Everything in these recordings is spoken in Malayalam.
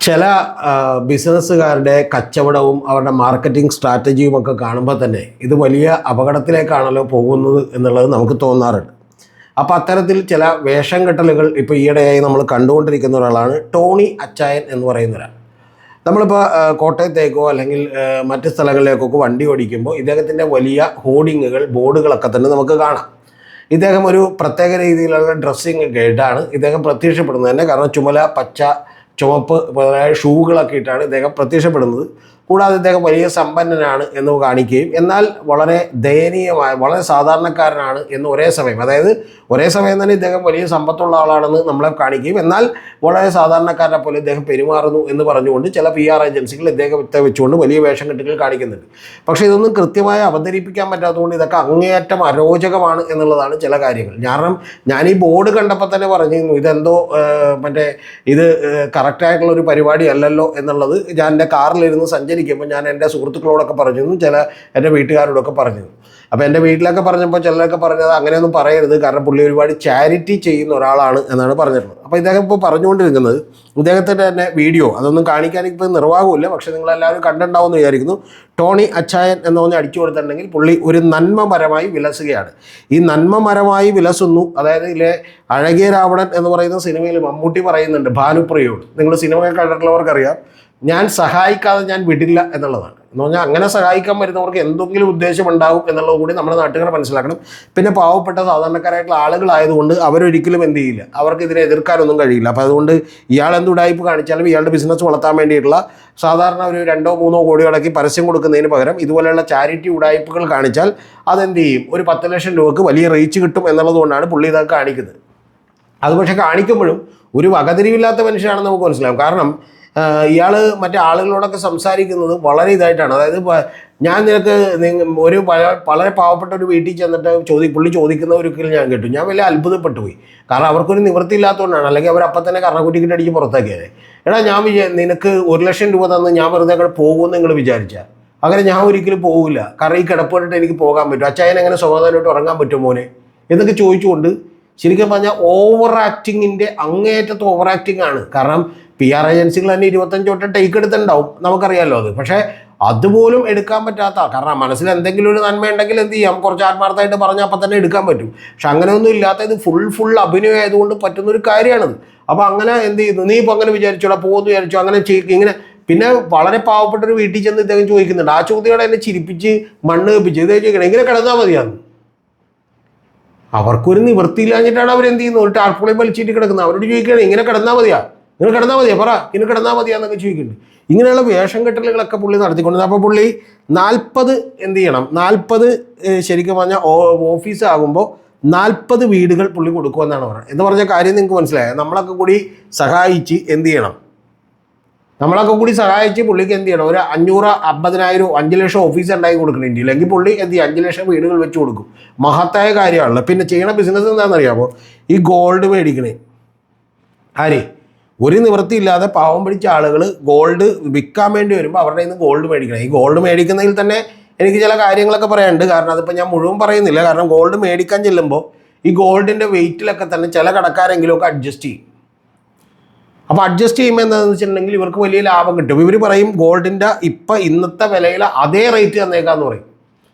ചില ബിസിനസ്സുകാരുടെ കച്ചവടവും അവരുടെ മാർക്കറ്റിംഗ് സ്ട്രാറ്റജിയും ഒക്കെ കാണുമ്പോൾ തന്നെ ഇത് വലിയ അപകടത്തിലേക്കാണല്ലോ പോകുന്നത് എന്നുള്ളത് നമുക്ക് തോന്നാറുണ്ട്. അപ്പോൾ അത്തരത്തിൽ ചില വേഷം കെട്ടലുകൾ ഇപ്പോൾ ഈയിടെയായി നമ്മൾ കണ്ടുകൊണ്ടിരിക്കുന്ന ഒരാളാണ് ടോണി അച്ചായൻ എന്ന് പറയുന്ന ഒരാൾ. നമ്മളിപ്പോൾ കോട്ടയത്തേക്കോ അല്ലെങ്കിൽ മറ്റ് സ്ഥലങ്ങളിലേക്കൊക്കെ വണ്ടി ഓടിക്കുമ്പോൾ ഇദ്ദേഹത്തിൻ്റെ വലിയ ഹോർഡിങ്ങുകൾ ബോർഡുകളൊക്കെ തന്നെ നമുക്ക് കാണാം. ഇദ്ദേഹം ഒരു പ്രത്യേക രീതിയിലുള്ള ഡ്രസ്സിങ് ഗൈഡാണ് ഇദ്ദേഹം പ്രത്യക്ഷപ്പെടുന്നത് തന്നെ. കാരണം ചുമല, പച്ച, ചുവപ്പ് മുതലായ ഷൂകളൊക്കെ ഇട്ടാണ് ഇദ്ദേഹം പ്രത്യക്ഷപ്പെടുന്നത്. കൂടാതെ ഇദ്ദേഹം വലിയ സമ്പന്നനാണ് എന്ന് കാണിക്കുകയും എന്നാൽ വളരെ ദയനീയമായ വളരെ സാധാരണക്കാരനാണ് എന്ന് ഒരേ സമയം, അതായത് ഒരേ സമയം തന്നെ ഇദ്ദേഹം വലിയ സമ്പത്തുള്ള ആളാണെന്ന് നമ്മളെ കാണിക്കുകയും എന്നാൽ വളരെ സാധാരണക്കാരനെ പോലെ ഇദ്ദേഹം പെരുമാറുന്നു എന്ന് പറഞ്ഞുകൊണ്ട് ചില PR ഏജൻസികൾ ഇദ്ദേഹത്തെ വെച്ചുകൊണ്ട് വലിയ വേഷം കെട്ടുകൾ കാണിക്കുന്നുണ്ട്. പക്ഷേ ഇതൊന്നും കൃത്യമായി അവതരിപ്പിക്കാൻ പറ്റാത്തതുകൊണ്ട് ഇതൊക്കെ അങ്ങേയറ്റം അരോചകമാണ് എന്നുള്ളതാണ് ചില കാര്യങ്ങൾ. കാരണം ഞാൻ ഈ ബോർഡ് കണ്ടപ്പോൾ തന്നെ പറഞ്ഞിരുന്നു ഇതെന്തോ ഇത് കറക്റ്റായിട്ടുള്ള ഒരു പരിപാടി അല്ലല്ലോ എന്നുള്ളത്. ഞാൻ എൻ്റെ കാറിലിരുന്ന് സഞ്ചരിക്കുമ്പോൾ ഞാൻ എൻ്റെ സുഹൃത്തുക്കളോടൊക്കെ പറഞ്ഞിരുന്നു, ചില എൻ്റെ വീട്ടുകാരോടൊക്കെ പറഞ്ഞിരുന്നു. അപ്പോൾ എൻ്റെ വീട്ടിലൊക്കെ പറഞ്ഞപ്പോൾ ചിലരൊക്കെ പറഞ്ഞത് അങ്ങനെയൊന്നും പറയരുത്, കാരണം പുള്ളി ഒരുപാട് ചാരിറ്റി ചെയ്യുന്ന ഒരാളാണ് എന്നാണ് പറഞ്ഞിട്ടുള്ളത്. അപ്പോൾ ഇദ്ദേഹം ഇപ്പോൾ പറഞ്ഞുകൊണ്ടിരിക്കുന്നത് ഇദ്ദേഹത്തിൻ്റെ തന്നെ വീഡിയോ, അതൊന്നും കാണിക്കാൻ ഇപ്പോൾ നിർവാഹമില്ല, പക്ഷേ നിങ്ങളെല്ലാവരും കണ്ടിട്ടുണ്ടാവുമെന്ന് വിചാരിക്കുന്നു. ടോണി അച്ചായൻ എന്ന് പറഞ്ഞ് അടിച്ചു കൊടുത്തിട്ടുണ്ടെങ്കിൽ പുള്ളി ഒരു നന്മ മരമായി വിലസുകയാണ്. ഈ നന്മ മരമായി വിലസുന്നു, അതായത് ഇതിലെ അഴകിയ രാവണൻ എന്ന് പറയുന്ന സിനിമയിൽ മമ്മൂട്ടി പറയുന്നുണ്ട് ഭാനുപ്രിയോട്. നിങ്ങൾ സിനിമ കണ്ടിട്ടുള്ളവർക്കറിയാം, ഞാൻ സഹായിക്കാതെ ഞാൻ വിടില്ല എന്നുള്ളതാണ്. എന്ന് പറഞ്ഞാൽ അങ്ങനെ സഹായിക്കാൻ വരുന്നവർക്ക് എന്തെങ്കിലും ഉദ്ദേശം ഉണ്ടാകും എന്നുള്ളത് കൂടി നമ്മുടെ നാട്ടുകാർ മനസ്സിലാക്കണം. പിന്നെ പാവപ്പെട്ട സാധാരണക്കാരായിട്ടുള്ള ആളുകളായതുകൊണ്ട് അവരൊരിക്കലും എന്ത് ചെയ്യില്ല, അവർക്ക് ഇതിനെ എതിർക്കാനൊന്നും കഴിയില്ല. അപ്പോൾ അതുകൊണ്ട് ഇയാൾ എന്തുടായ്പ് കാണിച്ചാലും ഇയാളുടെ ബിസിനസ് വളർത്താൻ വേണ്ടിയിട്ടുള്ള സാധാരണ ഒരു 2-3 കോടി അടക്കി പരസ്യം കൊടുക്കുന്നതിന് പകരം ഇതുപോലെയുള്ള ചാരിറ്റി ഉടായ്പകൾ കാണിച്ചാൽ അതെന്ത് ചെയ്യും, ഒരു 10 ലക്ഷം രൂപക്ക് വലിയ റീച്ച് കിട്ടും എന്നുള്ളതുകൊണ്ടാണ് പുള്ളി ഇതൊക്കെ കാണിക്കുന്നത്. അത് പക്ഷേ കാണിക്കുമ്പോഴും ഒരു വകതിരിവില്ലാത്ത മനുഷ്യനാണെന്ന് നമുക്ക് മനസ്സിലാവും. കാരണം ഇയാൾ മറ്റേ ആളുകളോടൊക്കെ സംസാരിക്കുന്നത് വളരെ ഇതായിട്ടാണ്. അതായത് ഞാൻ നിനക്ക് ഒരു വളരെ പാവപ്പെട്ട ഒരു വീട്ടിൽ ചെന്നിട്ട് പുള്ളി ചോദിക്കുന്ന ഒരിക്കലും ഞാൻ കേട്ടു. ഞാൻ വലിയ അത്ഭുതപ്പെട്ടു പോയി. കാരണം അവർക്കൊരു നിവൃത്തിയില്ലാത്തതുകൊണ്ടാണ്, അല്ലെങ്കിൽ അവർ അപ്പം തന്നെ കർണക്കുറ്റിക്കിട്ട് അടിച്ച് പുറത്താക്കിയത്. എടാ ഞാൻ നിനക്ക് 1 ലക്ഷം രൂപ തന്ന് ഞാൻ വെറുതെ അങ്ങോട്ട് പോകുമെന്ന് നിങ്ങൾ വിചാരിച്ചാൽ അങ്ങനെ ഞാൻ ഒരിക്കലും പോകില്ല. കാരണം ഈ കിടപ്പോട്ട് എനിക്ക് പോകാൻ പറ്റും, അച്ചായൻ എങ്ങനെ സമാധാനമായിട്ട് ഉറങ്ങാൻ പറ്റും മോനെ എന്നൊക്കെ ചോദിച്ചുകൊണ്ട് ശരിക്കും പറഞ്ഞാൽ ഓവർ ആക്ടിങ്ങിൻ്റെ അങ്ങേയറ്റത്ത് ഓവർ ആക്ടിങ് ആണ്. കാരണം PR ഏജൻസികൾ തന്നെ 25 തൊട്ട് ടേക്ക് എടുത്തിട്ടുണ്ടാവും, നമുക്കറിയാമല്ലോ അത്. പക്ഷേ അതുപോലും എടുക്കാൻ പറ്റാത്ത, കാരണം മനസ്സിൽ എന്തെങ്കിലും ഒരു നന്മ ഉണ്ടെങ്കിൽ എന്ത് ചെയ്യാം, കുറച്ച് ആത്മാർത്ഥമായിട്ട് പറഞ്ഞാൽ അപ്പം തന്നെ എടുക്കാൻ പറ്റും. പക്ഷെ അങ്ങനെയൊന്നും ഇല്ലാത്ത, ഇത് ഫുൾ അഭിനയം ആയതുകൊണ്ട് പറ്റുന്നൊരു കാര്യമാണത്. അപ്പോൾ അങ്ങനെ എന്ത് ചെയ്യുന്നു, നീ ഇപ്പോൾ അങ്ങനെ വിചാരിച്ചോടാ, പോകുമെന്ന് വിചാരിച്ചോ, അങ്ങനെ ഇങ്ങനെ. പിന്നെ വളരെ പാവപ്പെട്ട ഒരു വീട്ടിൽ ചെന്ന് ഇദ്ദേഹം ചോദിക്കുന്നുണ്ട്, ആ ചോദ്യത്തോടെ എന്നെ ചിരിപ്പിച്ച് മണ്ണ് വെപ്പിച്ച് ഇത് ചോദിക്കണം, ഇങ്ങനെ കിടന്നാൽ മതിയാന്ന്. അവർക്കൊരു നിവൃത്തിയില്ലാഞ്ഞിട്ടാണ് അവരെന്ത് ചെയ്യുന്നത്, ഒരു ടാർപ്പുളി വലിച്ചിട്ട് കിടക്കുന്നത്. അവരോട് ചോദിക്കുകയാണ്, ഇങ്ങനെ കിടന്നാൽ മതിയാ, നിങ്ങൾ കിടന്നാൽ മതിയാ, പറ ഇങ്ങനെ കിടന്നാൽ മതിയാന്നൊക്കെ ചോദിക്കുന്നുണ്ട്. ഇങ്ങനെയുള്ള വേഷം കെട്ടലുകളൊക്കെ പുള്ളി നടത്തിക്കൊണ്ടിരുന്നത്. അപ്പോൾ പുള്ളി 40 എന്ത് ചെയ്യണം, 40 ശരിക്കും പറഞ്ഞാൽ ഓഫീസ് ആകുമ്പോൾ 40 വീടുകൾ പുള്ളി കൊടുക്കുമെന്നാണ് പറയുന്നത്. എന്ന് പറഞ്ഞ കാര്യം നിങ്ങൾക്ക് മനസ്സിലായോ? നമ്മളൊക്കെ കൂടി സഹായിച്ച് എന്ത് ചെയ്യണം, നമ്മളൊക്കെ കൂടി സഹായിച്ച് പുള്ളിക്ക് എന്ത് ചെയ്യണം, ഒരു 500, 50,000, 5 ലക്ഷം ഓഫീസ് ഉണ്ടാക്കി കൊടുക്കണം ഇന്ത്യയിൽ. അല്ലെങ്കിൽ പുള്ളി എന്ത് ചെയ്യും, 5 ലക്ഷം വീടുകൾ വെച്ച് കൊടുക്കും. മഹത്തായ കാര്യമാണല്ലോ. പിന്നെ ചെയ്യണ ബിസിനസ് എന്താണെന്നറിയാമോ, ഈ ഗോൾഡ് മേടിക്കണേ. ആരെ ഒരു നിവൃത്തിയില്ലാതെ പാവം പിടിച്ച ആളുകൾ ഗോൾഡ് വിൽക്കാൻ വേണ്ടി വരുമ്പോൾ അവരുടെ നിന്ന് ഗോൾഡ് മേടിക്കണം. ഈ ഗോൾഡ് മേടിക്കുന്നതിൽ തന്നെ എനിക്ക് ചില കാര്യങ്ങളൊക്കെ പറയാനുണ്ട്. കാരണം അതിപ്പോൾ ഞാൻ മുഴുവൻ പറയുന്നില്ല. കാരണം ഗോൾഡ് മേടിക്കാൻ ചെല്ലുമ്പോൾ ഈ ഗോൾഡിൻ്റെ വെയിറ്റിലൊക്കെ തന്നെ ചില കടക്കാരെങ്കിലും ഒക്കെ അഡ്ജസ്റ്റ് ചെയ്യും. അപ്പോൾ അഡ്ജസ്റ്റ് ചെയ്യുമ്പോൾ എന്താണെന്ന് വെച്ചിട്ടുണ്ടെങ്കിൽ ഇവർക്ക് വലിയ ലാഭം കിട്ടും. ഇവർ പറയും ഗോൾഡിൻ്റെ ഇന്നത്തെ വിലയിൽ അതേ റേറ്റ് തന്നേക്കാന്ന് പറയും.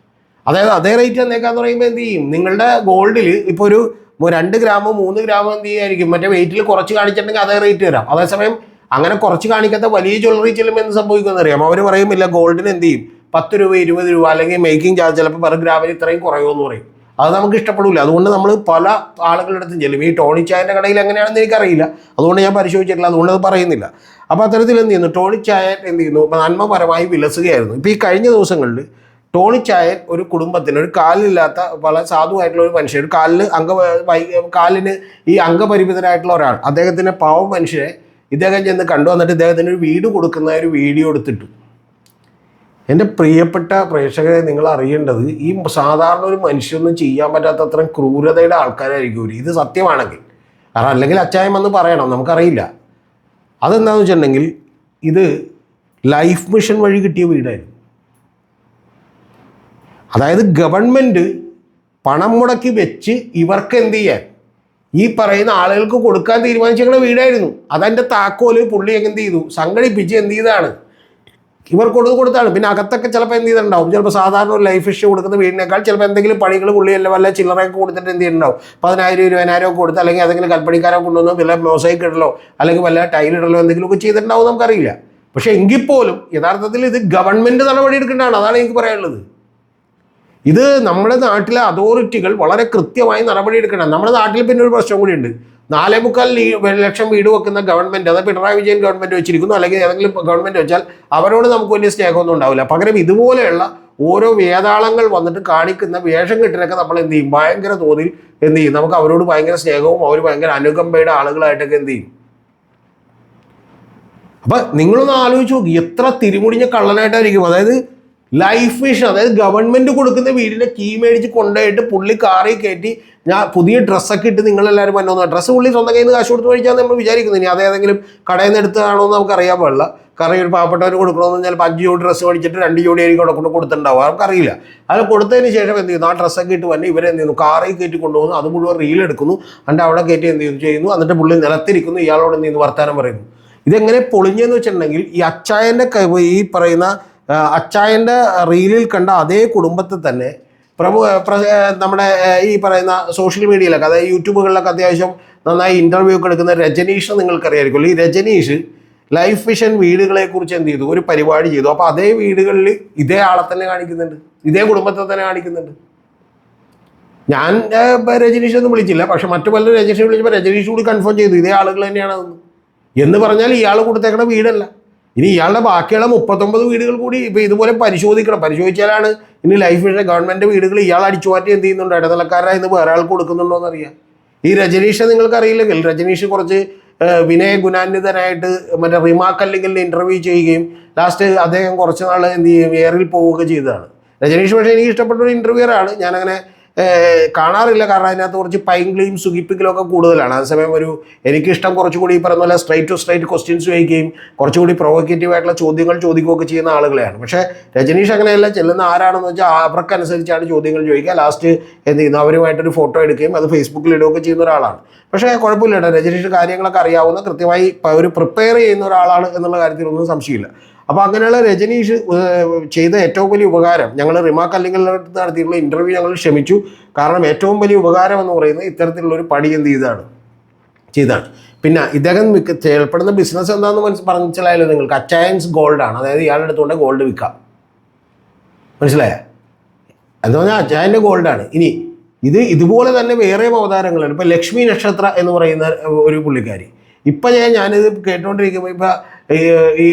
അതായത് അതേ റേറ്റ് തന്നേക്കാന്ന് പറയുമ്പോൾ എന്ത് ചെയ്യും, നിങ്ങളുടെ ഗോൾഡിൽ ഇപ്പോൾ ഒരു 2 ഗ്രാമോ 3 ഗ്രാമോ എന്ത് ചെയ്യുമായിരിക്കും, മറ്റേ വെയിറ്റിൽ കുറച്ച് കാണിച്ചിട്ടുണ്ടെങ്കിൽ അതേ റേറ്റ് തരാം. അതേസമയം അങ്ങനെ കുറച്ച് കാണിക്കാത്ത വലിയ ജ്വല്ലറി ചെല്ലുമ്പോൾ എന്ത് സംഭവിക്കുമെന്ന് അറിയാം. അവർ പറയുമില്ല, ഗോൾഡിന് എന്ത് ചെയ്യും, 10 രൂപ 20 രൂപ അല്ലെങ്കിൽ മേക്കിംഗ് ചാർജ് ചിലപ്പോൾ പെർ ഗ്രാമിന് ഇത്രയും കുറയുമെന്ന് പറയും. അത് നമുക്ക് ഇഷ്ടപ്പെടില്ല. അതുകൊണ്ട് നമ്മൾ പല ആളുകളുടെ അടുത്തും ചെല്ലും. ഈ ടോണി ചായൻ്റെ കടയിൽ എങ്ങനെയാണെന്ന് എനിക്കറിയില്ല, അതുകൊണ്ട് ഞാൻ പരിശോധിച്ചിട്ടില്ല, അതുകൊണ്ട് അത് പറയുന്നില്ല. അപ്പോൾ അത്തരത്തിൽ എന്ത് ചെയ്യുന്നു, ടോണി ചായൻ എന്ത് ചെയ്യുന്നു, നന്മപരമായി വിലസുകയായിരുന്നു. ഇപ്പോൾ ഈ കഴിഞ്ഞ ദിവസങ്ങളിൽ ടോണി ചായൻ ഒരു കുടുംബത്തിന്, ഒരു കാലില്ലാത്ത വളരെ സാധുവായിട്ടുള്ള ഒരു മനുഷ്യൻ, ഒരു കാലിന് ഈ അംഗപരിമിതരായിട്ടുള്ള ഒരാൾ, അദ്ദേഹത്തിൻ്റെ പാവം മനുഷ്യരെ ഇദ്ദേഹം ചെന്ന് കണ്ടു. വന്നിട്ട് ഇദ്ദേഹത്തിന് ഒരു വീട് കൊടുക്കുന്ന ഒരു വീഡിയോ എടുത്തിട്ടു. എൻ്റെ പ്രിയപ്പെട്ട പ്രേക്ഷകരെ, നിങ്ങൾ അറിയേണ്ടത്, ഈ സാധാരണ ഒരു മനുഷ്യനൊന്നും ചെയ്യാൻ പറ്റാത്ത അത്രയും ക്രൂരതയുടെ ആൾക്കാരായിരിക്കും ഇത് സത്യമാണെങ്കിൽ. കാരണം അല്ലെങ്കിൽ അച്ചായം എന്ന് പറയണം, നമുക്കറിയില്ല. അതെന്താണെന്ന് വെച്ചിട്ടുണ്ടെങ്കിൽ ഇത് ലൈഫ് മിഷൻ വഴി കിട്ടിയ വീടായിരുന്നു. അതായത് ഗവൺമെൻറ് പണം മുടക്കി വെച്ച് ഇവർക്ക് എന്ത് ചെയ്യാൻ, ഈ പറയുന്ന ആളുകൾക്ക് കൊടുക്കാൻ തീരുമാനിച്ചിരിക്കുന്ന വീടായിരുന്നു. അതെൻ്റെ താക്കോല് പുള്ളി എന്ത് ചെയ്തു, സംഘടിപ്പിച്ച് എന്ത് ചെയ്താണ്, ഇവർ കൊടുത്താണ്. പിന്നെ അകത്തൊക്കെ ചിലപ്പോൾ എന്ത് ചെയ്തിട്ടുണ്ടാവും, ചിലപ്പോൾ സാധാരണ ഒരു ലൈഫ് ഇഷ്യൂ കൊടുക്കുന്ന വീടിനേക്കാൾ ചിലപ്പോൾ എന്തെങ്കിലും പണികൾ പുള്ളിയല്ല വല്ല ചില്ലറയൊക്കെ കൊടുത്തിട്ട് എന്ത് ചെയ്യുന്നുണ്ടാവും, 10,000 20,000 ഒക്കെ കൊടുത്ത്, അല്ലെങ്കിൽ ഏതെങ്കിലും കൽപ്പണിക്കാരെ കൊണ്ടുവന്ന് വല്ല മോസൈക്ക് ഇടലോ അല്ലെങ്കിൽ വല്ല ടൈലിടലോ എന്തെങ്കിലുമൊക്കെ ചെയ്തിട്ടുണ്ടാവും, നമുക്കറിയില്ല. പക്ഷേ എങ്കിൽ പോലും യഥാർത്ഥത്തിൽ ഇത് ഗവൺമെൻറ് നടപടി എടുക്കേണ്ടതാണ്. അതാണ് എനിക്ക് പറയാനുള്ളത്. ഇത് നമ്മുടെ നാട്ടിലെ അതോറിറ്റികൾ വളരെ കൃത്യമായി നടപടി എടുക്കണം. നമ്മുടെ നാട്ടിൽ പിന്നെ ഒരു പ്രശ്നം കൂടിയുണ്ട്. 4.25 ലക്ഷം വീട് വെക്കുന്ന ഗവൺമെൻറ്, അത് പിണറായി വിജയൻ ഗവൺമെൻറ് വെച്ചിരിക്കുന്നു, അല്ലെങ്കിൽ ഏതെങ്കിലും ഗവൺമെൻറ് വെച്ചാൽ അവരോട് നമുക്ക് വലിയ സ്നേഹമൊന്നും ഉണ്ടാവില്ല. പകരം ഇതുപോലെയുള്ള ഓരോ വേതാളങ്ങൾ വന്നിട്ട് കാണിക്കുന്ന വേഷം കെട്ടിനൊക്കെ നമ്മൾ എന്ത് ചെയ്യും, ഭയങ്കര തോതിൽ എന്ത് ചെയ്യും, നമുക്ക് അവരോട് ഭയങ്കര സ്നേഹവും അവർ ഭയങ്കര അനുകമ്പയുടെ ആളുകളായിട്ടൊക്കെ എന്ത് ചെയ്യും. അപ്പം നിങ്ങളൊന്ന് ആലോചിച്ച് നോക്കി, എത്ര തിരിമുടിഞ്ഞ കള്ളനായിട്ടായിരിക്കും. അതായത് ലൈഫ് മിഷൻ, അതായത് ഗവൺമെൻറ് കൊടുക്കുന്ന വീടിൻ്റെ കീ മേടിച്ച് കൊണ്ടുപോയിട്ട് പുള്ളി കാറിൽ കയറ്റി ഞാൻ പുതിയ ഡ്രസ്സൊക്കെ ഇട്ട് നിങ്ങളെല്ലാവരും വന്നോന്ന്, ഡ്രസ്സ് പുള്ളി സ്വന്തം കയ്യിൽ നിന്ന് കാശ് കൊടുത്ത് മേടിച്ചാൽ നമ്മൾ വിചാരിക്കുന്നത്. ഇനി അതേതെങ്കിലും കടയിൽ നിന്ന് എടുത്തതാണോ എന്ന് നമുക്ക് അറിയാൻ പാടില്ല. കാരണം ഒരു പാവപ്പെട്ടവർ കൊടുക്കണമെന്ന് ചിലപ്പോൾ 5 ജോഡി ഡ്രസ്സ് മേടിച്ചിട്ട് 2 ജോഡി ആയിരിക്കും അവിടെ കൊണ്ട് കൊടുത്തിട്ടുണ്ടാവും, നമുക്കറിയില്ല. അത് കൊടുത്തതിന് ശേഷം എന്ത് ചെയ്യുന്നു, ആ ഡ്രസ്സൊക്കെ ഇട്ട് വന്ന് ഇവരെന്ത് ചെയ്യുന്നു, കാറിൽ കയറ്റി കൊണ്ടുപോകുന്നു, അത് മുഴുവൻ റീലെടുക്കുന്നു, എന്നിട്ട് അവിടെ കയറ്റി എന്ത് ചെയ്യുന്നു, എന്നിട്ട് പുള്ളി നിലത്തിരിക്കുന്നു, ഇയാളോട് എന്ത് ചെയ്യുന്നു, വർത്താനം പറയുന്നു. ഇതെങ്ങനെ പൊളിഞ്ഞെന്ന് വെച്ചിട്ടുണ്ടെങ്കിൽ ഈ അച്ചായൻ്റെ ഈ പറയുന്ന അച്ചായൻ്റെ റീലിൽ കണ്ട അതേ കുടുംബത്തിൽ തന്നെ നമ്മുടെ ഈ പറയുന്ന സോഷ്യൽ മീഡിയയിലൊക്കെ, അതായത് യൂട്യൂബുകളിലൊക്കെ അത്യാവശ്യം നന്നായി ഇൻ്റർവ്യൂ ഒക്കെ എടുക്കുന്ന രജനീഷ് നിങ്ങൾക്കറിയാമായിരിക്കുമല്ലോ. ഈ രജനീഷ് ലൈഫ് മിഷൻ വീടുകളെക്കുറിച്ച് എന്ത് ചെയ്തു, ഒരു പരിപാടി ചെയ്തു. അപ്പോൾ അതേ വീടുകളിൽ ഇതേ ആളെ തന്നെ കാണിക്കുന്നുണ്ട്, ഇതേ കുടുംബത്തെ തന്നെ കാണിക്കുന്നുണ്ട്. ഞാൻ രജനീഷ് ഒന്നും വിളിച്ചില്ല, പക്ഷെ മറ്റു പലരും രജനീഷ് വിളിച്ചപ്പോൾ രജനീഷ് കൂടി കൺഫേം ചെയ്തു ഇതേ ആളുകൾ തന്നെയാണെന്ന്. എന്ന് പറഞ്ഞാൽ ഇയാൾ കൊടുത്തേക്കണ വീടല്ല, ഇനി ഇയാളുടെ ബാക്കിയുള്ള 39 വീടുകൾ കൂടി ഇപ്പോൾ ഇതുപോലെ പരിശോധിക്കണം. പരിശോധിച്ചാലാണ് ഇനി ലൈഫ് മിഷൻ ഗവൺമെൻറ് വീടുകൾ ഇയാൾ അടിച്ചുമാറ്റി എന്ത് ചെയ്യുന്നുണ്ട്, ഇടനിലക്കാരായി ഇന്ന് വേറെ ആൾക്ക് കൊടുക്കുന്നുണ്ടോ എന്നറിയാം. ഈ രജനീഷ് നിങ്ങൾക്കറിയില്ലെങ്കിൽ, രജനീഷ് കുറച്ച് വിനയ ഗുണാന്വിതനായിട്ട് മറ്റേ റിമാക്കല്ലെങ്കിലിൻ്റെ ഇൻ്റർവ്യൂ ചെയ്യുകയും ലാസ്റ്റ് അദ്ദേഹം കുറച്ച് നാൾ എന്ത് ചെയ്യും, എയറിൽ പോവുകയൊക്കെ ചെയ്തതാണ്. രജനീഷ് പക്ഷേ എനിക്ക് ഇഷ്ടപ്പെട്ട ഒരു ഇൻ്റർവ്യൂറാണ്. ഞാനങ്ങനെ കാണാറില്ല, കാരണം അതിനകത്ത് കുറച്ച് പൈങ്കിളിയും സുഖിപ്പിക്കലും ഒക്കെ കൂടുതലാണ്. അതേസമയം എനിക്കിഷ്ടം കുറച്ചുകൂടി ഈ പറയുന്ന പോലെ സ്ട്രൈറ്റ് ടു സ്ട്രൈറ്റ് ക്വസ്റ്റ്യൻസ് ചോദിക്കുകയും കുറച്ചുകൂടി പ്രൊവോക്കേറ്റീവ് ആയിട്ടുള്ള ചോദ്യങ്ങൾ ചോദിക്കുകയൊക്കെ ചെയ്യുന്ന ആളുകളെയാണ്. പക്ഷേ രജനീഷ് അങ്ങനെയല്ല, ചെല്ലുന്ന ആരാണെന്ന് വെച്ചാൽ അവർക്കനുസരിച്ചാണ് ചോദ്യങ്ങൾ ചോദിക്കുക, ലാസ്റ്റ് എന്ത് ചെയ്യുന്നു, അവരുമായിട്ടൊരു ഫോട്ടോ എടുക്കുകയും അത് ഫേസ്ബുക്കിൽ ഇടുകയൊക്കെ ചെയ്യുന്ന ഒരാളാണ്. പക്ഷേ കുഴപ്പമില്ല കേട്ടോ, രജനീഷ് കാര്യങ്ങളൊക്കെ അറിയാവുന്ന, കൃത്യമായി ഒരു പ്രിപ്പയർ ചെയ്യുന്ന ഒരാളാണ് എന്നുള്ള കാര്യത്തിലൊന്നും സംശയമില്ല. അപ്പോൾ അങ്ങനെയുള്ള രജനീഷ് ചെയ്ത ഏറ്റവും വലിയ ഉപകാരം, ഞങ്ങൾ റിമാക്ക് അല്ലെങ്കിൽ നടത്തിയിട്ടുള്ള ഇൻ്റർവ്യൂ ഞങ്ങൾ ക്ഷമിച്ചു. കാരണം ഏറ്റവും വലിയ ഉപകാരം എന്ന് പറയുന്നത് ഇത്തരത്തിലുള്ളൊരു പടി എന്ത് ചെയ്താണ്. പിന്നെ ഇദ്ദേഹം ഏർപ്പെടുന്ന ബിസിനസ് എന്താണെന്ന് മനസ്സിലായല്ലോ നിങ്ങൾക്ക്, അച്ചായൻസ് ഗോൾഡാണ്. അതായത് ഇയാളുടെ അടുത്തുകൊണ്ട് ഗോൾഡ് വിൽക്കാം, മനസ്സിലായ? എന്ന് പറഞ്ഞാൽ അച്ചായൻ്റെ ഗോൾഡാണ്. ഇനി ഇതുപോലെ തന്നെ വേറെ അവതാരങ്ങളാണ്. ഇപ്പോൾ ലക്ഷ്മി നക്ഷത്ര എന്ന് പറയുന്ന ഒരു പുള്ളിക്കാരി, ഇപ്പം ഞാനിത് കേട്ടുകൊണ്ടിരിക്കുമ്പോൾ ഇപ്പോൾ ഈ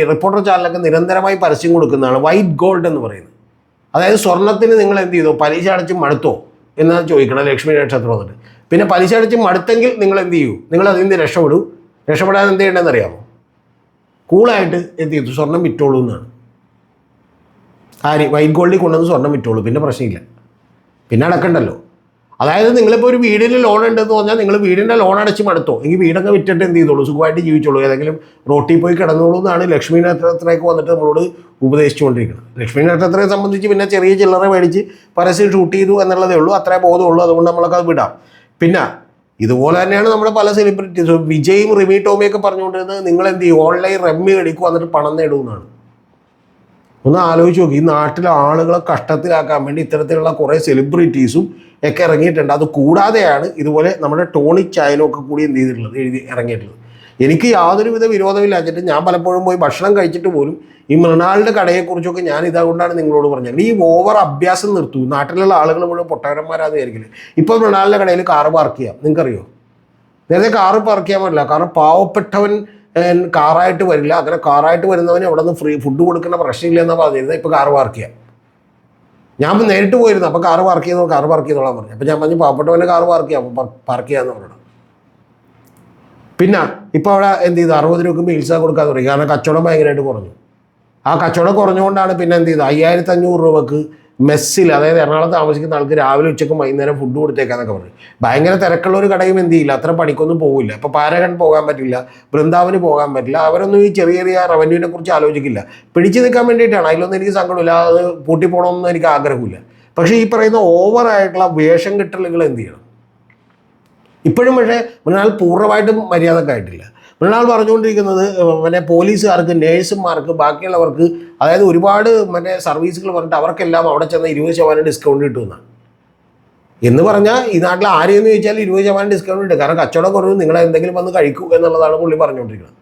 റിപ്പോർട്ടർ ചാനലൊക്കെ നിരന്തരമായി പരസ്യം കൊടുക്കുന്നതാണ് വൈറ്റ് ഗോൾഡ് എന്ന് പറയുന്നത്. അതായത് സ്വർണ്ണത്തിന് നിങ്ങൾ എന്ത് ചെയ്തോ, പലിശ അടച്ച് മടുത്തോ എന്നാണ് ചോദിക്കണം ലക്ഷ്മി നക്ഷത്രം വന്നിട്ട്. പിന്നെ പലിശ അടച്ച് മടുത്തെങ്കിൽ നിങ്ങൾ എന്ത് ചെയ്യൂ, നിങ്ങൾ അതിൽ നിന്ന് രക്ഷപ്പെടാൻ എന്ത് ചെയ്യേണ്ടതെന്ന് അറിയാമോ? കൂളായിട്ട് എന്ത് ചെയ്തു, സ്വർണം വിറ്റോളൂ എന്നാണ്. വൈറ്റ് ഗോൾഡിൽ കൊണ്ടുവന്ന് സ്വർണം വിറ്റോളൂ, പിന്നെ പ്രശ്നമില്ല, പിന്നെ അടക്കണ്ടല്ലോ. അതായത് നിങ്ങളിപ്പോൾ ഒരു വീടിന് ലോൺ ഉണ്ടെന്ന് പറഞ്ഞാൽ നിങ്ങൾ വീടിൻ്റെ ലോൺ അടച്ച് മടുത്തോ, എങ്കിൽ വീടൊക്കെ വിറ്റിട്ട് എന്ത് ചെയ്തോളൂ, സുഖമായിട്ട് ജീവിച്ചോളൂ, ഏതെങ്കിലും റോട്ടിൽ പോയി കിടന്നോളൂ എന്നാണ് ലക്ഷ്മി നക്ഷത്രത്തിലേക്ക് വന്നിട്ട് നമ്മളോട് ഉപദേശിച്ചുകൊണ്ടിരിക്കുന്നത്. ലക്ഷ്മി നക്ഷത്രത്തെ സംബന്ധിച്ച് പിന്നെ ചെറിയ ചില്ലറ മേടിച്ച് പരസ്യം ഷൂട്ട് ചെയ്തു എന്നുള്ളതേ ഉള്ളൂ, അത്രേ ബോധമുള്ളൂ. അതുകൊണ്ട് നമ്മളൊക്കെ അത് വിടാം. പിന്നെ ഇതുപോലെ തന്നെയാണ് നമ്മുടെ പല സെലിബ്രിറ്റീസ്, വിജയും റിമി ടോമിയൊക്കെ പറഞ്ഞുകൊണ്ടിരുന്നത് നിങ്ങൾ എന്ത് ചെയ്യും, ഓൺലൈൻ റമ്മി കളിക്കും എന്നിട്ട് പണം നേടുമെന്നാണ്. ഒന്ന് ആലോചിച്ച് നോക്കി, ഈ നാട്ടിലെ ആളുകളെ കഷ്ടത്തിലാക്കാൻ വേണ്ടി ഇത്തരത്തിലുള്ള കുറേ സെലിബ്രിറ്റീസും ഒക്കെ ഇറങ്ങിയിട്ടുണ്ട്. അത് കൂടാതെയാണ് ഇതുപോലെ നമ്മുടെ ടോണി ചായനൊക്കെ കൂടി എന്ത് ചെയ്തിട്ടുള്ളത്, ഇറങ്ങിയിട്ടുള്ളത്. എനിക്ക് യാതൊരുവിധ വിരോധമില്ല വെച്ചിട്ട് ഞാൻ പലപ്പോഴും പോയി ഭക്ഷണം കഴിച്ചിട്ട് പോലും ഈ മൃണാളിൻ്റെ കടയെക്കുറിച്ചൊക്കെ ഞാൻ ഇതുകൊണ്ടാണ് നിങ്ങളോട് പറഞ്ഞത്, ഈ ഓവർ അഭ്യാസം നിർത്തൂ. നാട്ടിലുള്ള ആളുകൾ മുഴുവൻ പൊട്ടവരന്മാരാന്ന് വിചാരിക്കില്ല. ഇപ്പോൾ മൃണാളിൻ്റെ കടയിൽ കാറ് പാർക്ക് ചെയ്യാം, നിങ്ങൾക്കറിയോ? നേരത്തെ കാറ് പാർക്ക് ചെയ്യാൻ പറ്റില്ല, കാരണം പാവപ്പെട്ടവൻ കാറായിട്ട് വരില്ല. അങ്ങനെ കാറായിട്ട് വരുന്നവന് അവിടെ നിന്ന് ഫ്രീ ഫുഡ് കൊടുക്കുന്ന പ്രശ്നമില്ല എന്നാണ് പറഞ്ഞിരുന്നത്. ഇപ്പോൾ കാറ് പാർക്ക് ചെയ്യാം. ഞാൻ നേരിട്ട് പോയിരുന്നു, അപ്പോൾ കാറ് പാർക്ക് ചെയ്തോളാൻ പറഞ്ഞു. അപ്പോൾ ഞാൻ പറഞ്ഞു പാവപ്പെട്ടവൻ്റെ കാറ് പാർക്ക് ചെയ്യാമെന്ന് പറഞ്ഞു. പിന്നെ ഇപ്പോൾ അവിടെ എന്ത് ചെയ്തു, 60 രൂപയ്ക്ക് മീൽസാ കൊടുക്കാൻ തുടങ്ങി. കാരണം കച്ചവടം ഭയങ്കരമായിട്ട് കുറഞ്ഞു. ആ കച്ചവടം കുറഞ്ഞുകൊണ്ടാണ് പിന്നെ എന്ത് ചെയ്തു, 5500 രൂപക്ക് മെസ്സിൽ, അതായത് എറണാകുളത്ത് താമസിക്കുന്ന ആൾക്ക് രാവിലെ ഉച്ചയ്ക്കും വൈകുന്നേരം ഫുഡ് കൊടുത്തേക്കാന്നൊക്കെ പറഞ്ഞു. ഭയങ്കര തിരക്കുള്ള ഒരു കടയും എന്ത് ചെയ്യില്ല, അത്ര പണിക്കൊന്നും പോകില്ല. ഇപ്പോൾ പാരഗൺ പോകാൻ പറ്റില്ല, വൃന്ദാവന് പോകാൻ പറ്റില്ല. അവരൊന്നും ഈ ചെറിയ റവന്യൂവിനെ കുറിച്ച് ആലോചിക്കില്ല. പിടിച്ചു നിൽക്കാൻ വേണ്ടിയിട്ടാണ്. അതിലൊന്നും എനിക്ക് സങ്കടമില്ല, അത് പൂട്ടിപ്പോകണമെന്നും എനിക്ക് ആഗ്രഹമില്ല. പക്ഷേ ഈ പറയുന്ന ഓവറായിട്ടുള്ള വേഷം കെട്ടലുകൾ എന്ത് ചെയ്യണം? ഇപ്പോഴും പക്ഷേ മൃണാൾ പൂർണ്ണമായിട്ടും മര്യാദക്കായിട്ടില്ല. മൃണാൾ പറഞ്ഞുകൊണ്ടിരിക്കുന്നത് പിന്നെ പോലീസുകാർക്ക്, നേഴ്സുമാർക്ക്, ബാക്കിയുള്ളവർക്ക്, അതായത് ഒരുപാട് മറ്റേ സർവീസുകൾ പറഞ്ഞിട്ട് അവർക്കെല്ലാം അവിടെ ചെന്ന് 20% ഡിസ്കൗണ്ട് കിട്ടുമെന്നാണ്. എന്ന് പറഞ്ഞാൽ ഈ നാട്ടിൽ ആരെയെന്ന് ചോദിച്ചാൽ 20% ഡിസ്കൗണ്ട് കിട്ടും. കാരണം കച്ചവടം കുറവ്, നിങ്ങൾ എന്തെങ്കിലും വന്ന് കഴിക്കൂ എന്നുള്ളതാണ് പുള്ളി പറഞ്ഞുകൊണ്ടിരിക്കുന്നത്.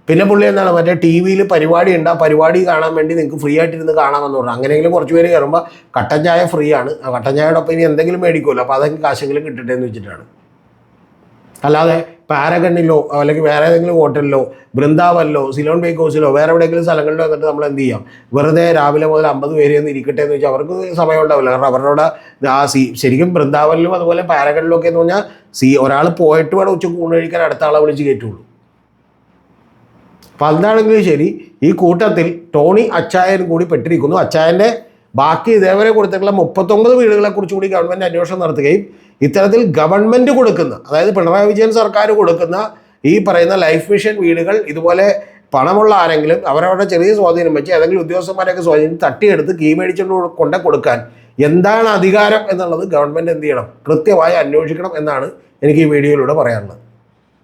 പിന്നെ പുള്ളി എന്താണ് മറ്റേ ടി വിയിൽ പരിപാടി ഉണ്ട്, ആ പരിപാടി കാണാൻ വേണ്ടി നിങ്ങൾക്ക് ഫ്രീ ആയിട്ടിരുന്ന് കാണാമെന്ന് പറഞ്ഞു. അങ്ങനെയെങ്കിലും കുറച്ച് പേര് കയറുമ്പോൾ കട്ടൻ ചായ ഫ്രീ ആണ്, ആ കട്ടൻ ചായയോടൊപ്പം ഇനി എന്തെങ്കിലും മേടിക്കുമല്ലോ, അപ്പോൾ അതൊക്കെ കാശെങ്കിലും കിട്ടട്ടെ എന്ന് വെച്ചിട്ടാണ്. അല്ലാതെ പാരഗണിലോ അല്ലെങ്കിൽ വേറെ ഏതെങ്കിലും ഹോട്ടലിലോ ബൃന്ദാവനിലോ സിലോൺ ബേക്കോസിലോ വേറെ എവിടെയെങ്കിലും സ്ഥലങ്ങളിലോ വന്നിട്ട് നമ്മൾ എന്ത് ചെയ്യാം, വെറുതെ രാവിലെ മുതൽ 50 പേര് ഒന്ന് ഇരിക്കട്ടെ എന്ന് വെച്ചാൽ അവർക്ക് സമയം ഉണ്ടാവില്ല. കാരണം അവരുടെ ശരിക്കും ബൃന്ദാവനിലും അതുപോലെ പാരഗണിലും ഒക്കെ എന്ന് പറഞ്ഞാൽ ഒരാൾ പോയിട്ട് വേണം ഉച്ചക്ക് ഊണ് കഴിക്കാൻ അടുത്ത ആളെ വിളിച്ച് കയറ്റുള്ളൂ. അപ്പം എന്താണെങ്കിലും ശരി, ഈ കൂട്ടത്തിൽ ടോണി അച്ചായൻ കൂടി പെട്ടിരിക്കുന്നു. അച്ചായൻ്റെ ബാക്കി ഇതേവരെ കൊടുത്തിട്ടുള്ള 39 വീടുകളെക്കുറിച്ച് കൂടി ഗവൺമെൻറ് അന്വേഷണം നടത്തുകയും ഇത്തരത്തിൽ ഗവൺമെൻറ് കൊടുക്കുന്ന, അതായത് പിണറായി വിജയൻ സർക്കാർ കൊടുക്കുന്ന ഈ പറയുന്ന ലൈഫ് മിഷൻ വീടുകൾ ഇതുപോലെ പണമുള്ള ആരെങ്കിലും അവരവരുടെ ചെറിയ സ്വാധീനം വെച്ച് ഏതെങ്കിലും ഉദ്യോഗസ്ഥന്മാരെയൊക്കെ സ്വാധീനം തട്ടിയെടുത്ത് കീ മേടിച്ചുകൊണ്ട് കൊണ്ടു കൊടുക്കാൻ എന്താണ് അധികാരം എന്നുള്ളത് ഗവൺമെൻറ് എന്ത് ചെയ്യണം, കൃത്യമായി അന്വേഷിക്കണം എന്നാണ് എനിക്ക് ഈ വീഡിയോയിലൂടെ പറയാനുള്ളത്.